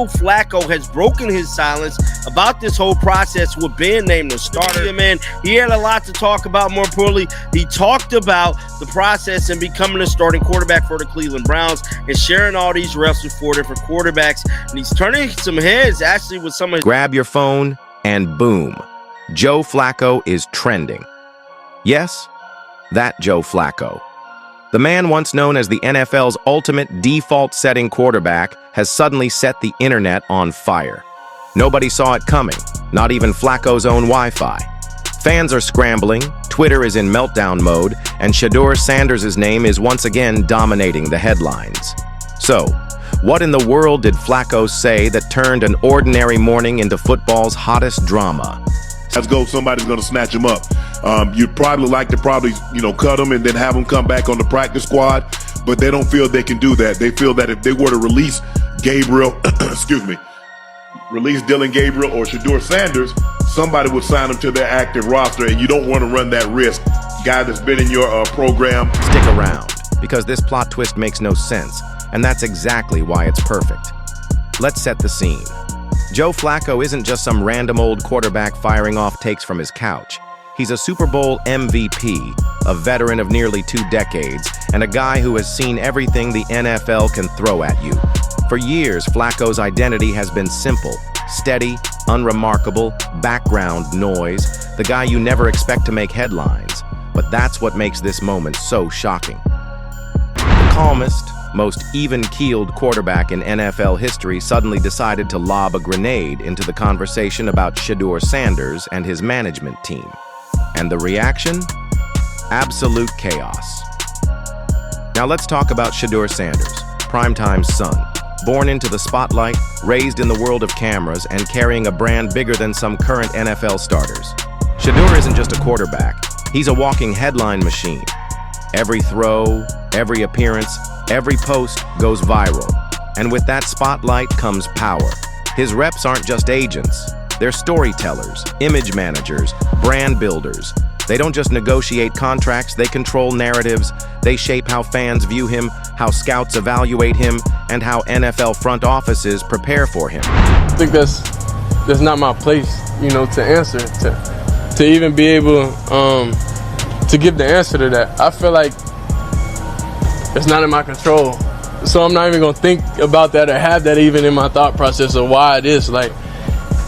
Joe Flacco has broken his silence about this whole process with being named the starter. Man, he had a lot to talk about. More importantly, he talked about the process and becoming the starting quarterback for the Cleveland Browns and sharing all these reps with 4 different quarterbacks. And he's turning some heads actually with some of his... Grab your phone and boom, Joe Flacco is trending. Yes, that Joe Flacco. The man once known as the NFL's ultimate default-setting quarterback has suddenly set the internet on fire. Nobody saw it coming, not even Flacco's own Wi-Fi. Fans are scrambling, Twitter is in meltdown mode, and Shedeur Sanders' name is once again dominating the headlines. So, what in the world did Flacco say that turned an ordinary morning into football's hottest drama? Let's go, somebody's going to snatch him up. You'd probably like to cut him and then have him come back on the practice squad, but they don't feel they can do that. They feel that if they were to release Gabriel, release Dylan Gabriel or Shedeur Sanders, somebody would sign him to their active roster, and you don't want to run that risk. Guy that's been in your program. Stick around, because this plot twist makes no sense, and that's exactly why it's perfect. Let's set the scene. Joe Flacco isn't just some random old quarterback firing off takes from his couch. He's a Super Bowl MVP, a veteran of nearly 2 decades, and a guy who has seen everything the NFL can throw at you. For years, Flacco's identity has been simple, steady, unremarkable, background noise, the guy you never expect to make headlines. But that's what makes this moment so shocking. The calmest, most even-keeled quarterback in NFL history suddenly decided to lob a grenade into the conversation about Shedeur Sanders and his management team. And the reaction? Absolute chaos. Now let's talk about Shedeur Sanders, primetime's son. Born into the spotlight, raised in the world of cameras, and carrying a brand bigger than some current NFL starters. Shedeur isn't just a quarterback, he's a walking headline machine. Every throw, every appearance, every post goes viral. And with that spotlight comes power. His reps aren't just agents. They're storytellers, image managers, brand builders. They don't just negotiate contracts, they control narratives. They shape how fans view him, how scouts evaluate him, and how NFL front offices prepare for him. I think that's not my place, to answer, to even be able to give the answer to that. I feel like it's not in my control. So I'm not even gonna think about that or have that even in my thought process of why it is. Like,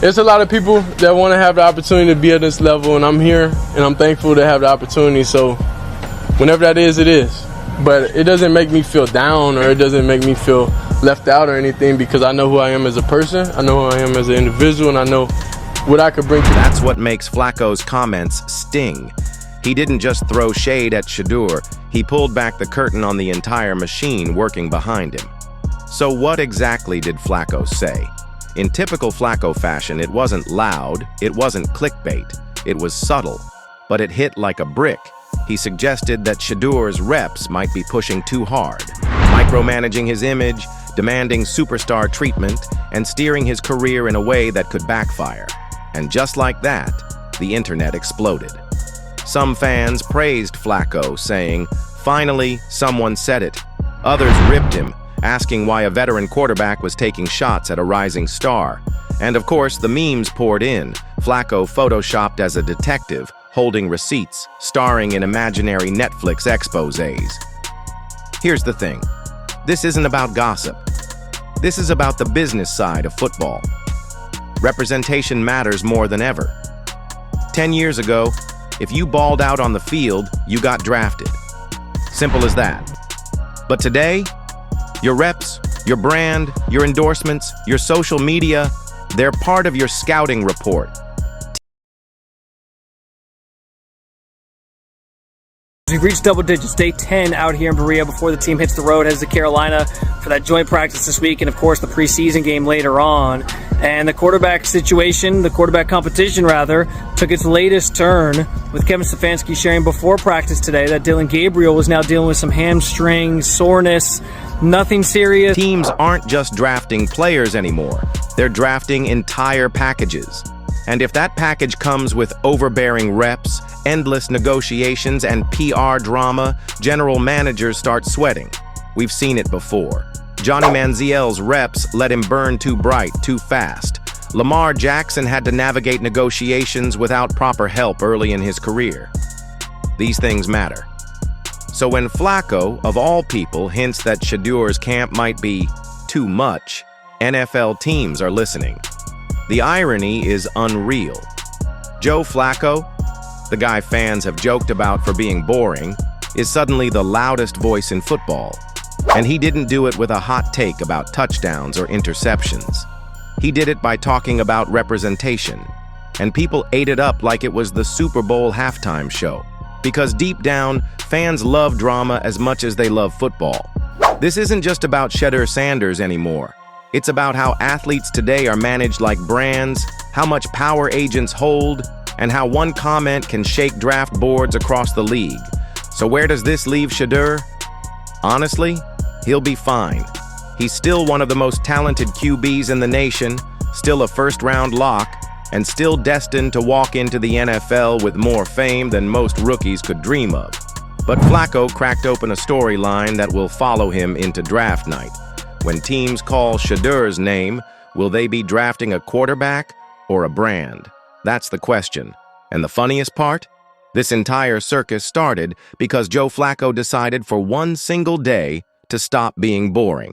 there's a lot of people that want to have the opportunity to be at this level, and I'm here and I'm thankful to have the opportunity. So whenever that is, it is. But it doesn't make me feel down, or it doesn't make me feel left out or anything, because I know who I am as a person, I know who I am as an individual, and I know what I could bring to That's what makes Flacco's comments sting. He didn't just throw shade at Shedeur, he pulled back the curtain on the entire machine working behind him. So what exactly did Flacco say? In typical Flacco fashion, it wasn't loud, it wasn't clickbait, it was subtle, but it hit like a brick. He suggested that Shedeur's reps might be pushing too hard, micromanaging his image, demanding superstar treatment, and steering his career in a way that could backfire. And just like that, the internet exploded. Some fans praised Flacco, saying, "Finally, someone said it." Others ripped him, asking why a veteran quarterback was taking shots at a rising star. And of course, the memes poured in. Flacco photoshopped as a detective, holding receipts, starring in imaginary Netflix exposés. Here's the thing. This isn't about gossip. This is about the business side of football. Representation matters more than ever. 10 years ago, if you balled out on the field, you got drafted. Simple as that. But today, your reps, your brand, your endorsements, your social media, they're part of your scouting report. We've reached double digits, day 10 out here in Berea before the team hits the road, heads to Carolina for that joint practice this week, and of course the preseason game later on. And the quarterback situation, the quarterback competition rather, took its latest turn with Kevin Stefanski sharing before practice today that Dylan Gabriel was now dealing with some hamstring soreness, nothing serious. Teams aren't just drafting players anymore, they're drafting entire packages. And if that package comes with overbearing reps, endless negotiations, and PR drama, general managers start sweating. We've seen it before. Johnny Manziel's reps let him burn too bright, too fast. Lamar Jackson had to navigate negotiations without proper help early in his career. These things matter. So when Flacco, of all people, hints that Shedeur's camp might be too much, NFL teams are listening. The irony is unreal. Joe Flacco, the guy fans have joked about for being boring, is suddenly the loudest voice in football. And he didn't do it with a hot take about touchdowns or interceptions. He did it by talking about representation. And people ate it up like it was the Super Bowl halftime show. Because deep down, fans love drama as much as they love football. This isn't just about Shedeur Sanders anymore. It's about how athletes today are managed like brands, how much power agents hold, and how one comment can shake draft boards across the league. So where does this leave Shedeur? Honestly, he'll be fine. He's still one of the most talented QBs in the nation, still a first-round lock, and still destined to walk into the NFL with more fame than most rookies could dream of. But Flacco cracked open a storyline that will follow him into draft night. When teams call Shedeur's name, will they be drafting a quarterback or a brand? That's the question. And the funniest part? This entire circus started because Joe Flacco decided for one single day to stop being boring.